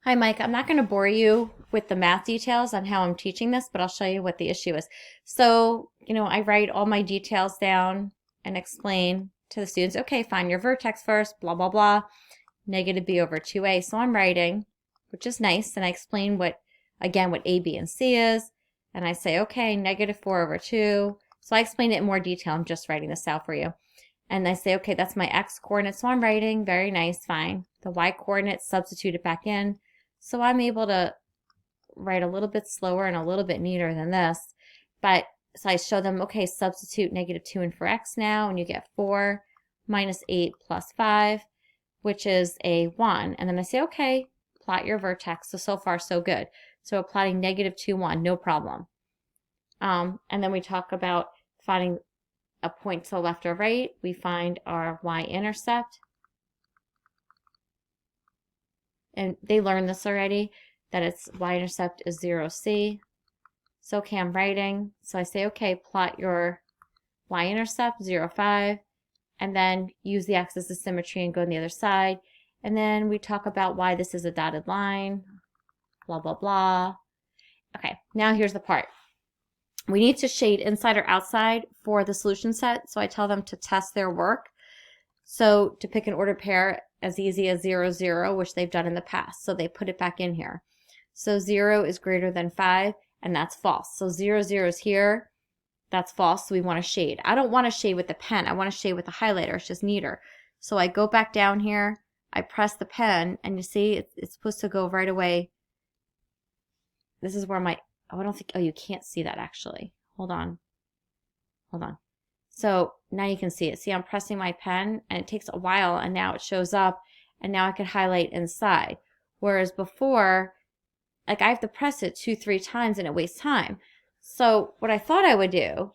Hi, Mike. I'm not going to bore you with the math details on how I'm teaching this, but I'll show you what the issue is. So, I write all my details down and explain to the students, okay, find your vertex first, blah, blah, blah, negative b over 2a. So I'm writing, which is nice, and I explain again, what a, b, and c is, and I say, okay, negative 4 over 2. So I explain it in more detail. I'm just writing this out for you. And I say, okay, that's my x coordinate, so I'm writing, very nice, fine. The y coordinate, substitute it back in. So I'm able to write a little bit slower and a little bit neater than this. So I show them, okay, substitute negative 2 in for x now, and you get 4 minus 8 plus 5, which is a 1. And then I say, okay, plot your vertex. So far, so good. So we're plotting negative 2, 1, no problem. And then we talk about finding a point to the left or right. We find our y-intercept. And they learned this already, that its y-intercept is 0c. So okay, I'm writing. So I say, okay, plot your y-intercept, 0, 5, and then use the axis of symmetry and go on the other side. And then we talk about why this is a dotted line, blah, blah, blah. Okay, now here's the part. We need to shade inside or outside for the solution set, so I tell them to test their work. So to pick an ordered pair, as easy as 0, 0, which they've done in the past. So they put it back in here. So 0 is greater than 5, and that's false. So 0, 0 is here. That's false, so we want to shade. I don't want to shade with the pen. I want to shade with the highlighter. It's just neater. So I go back down here. I press the pen, and you see it's supposed to go right away. This is where I don't think, you can't see that actually. Hold on. So now you can see it. See, I'm pressing my pen, and it takes a while, and now it shows up, and now I can highlight inside. Whereas before, I have to press it 2, 3 times, and it wastes time. So what I thought I would do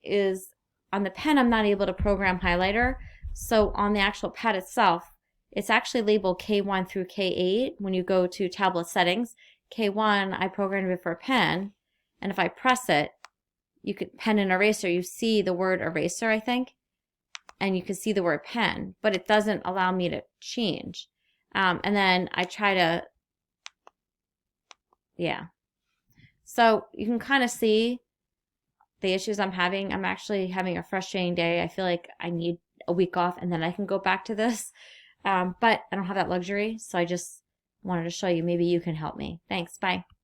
is on the pen, I'm not able to program highlighter. So on the actual pad itself, it's actually labeled K1 through K8. When you go to tablet settings, K1, I programmed it for a pen, and if I press it, you could pen and eraser, you see the word eraser, I think, and you can see the word pen, but it doesn't allow me to change. And then I try to, yeah. So you can kind of see the issues I'm having. I'm actually having a frustrating day. I feel like I need a week off, and then I can go back to this. But I don't have that luxury, so I just wanted to show you. Maybe you can help me. Thanks. Bye.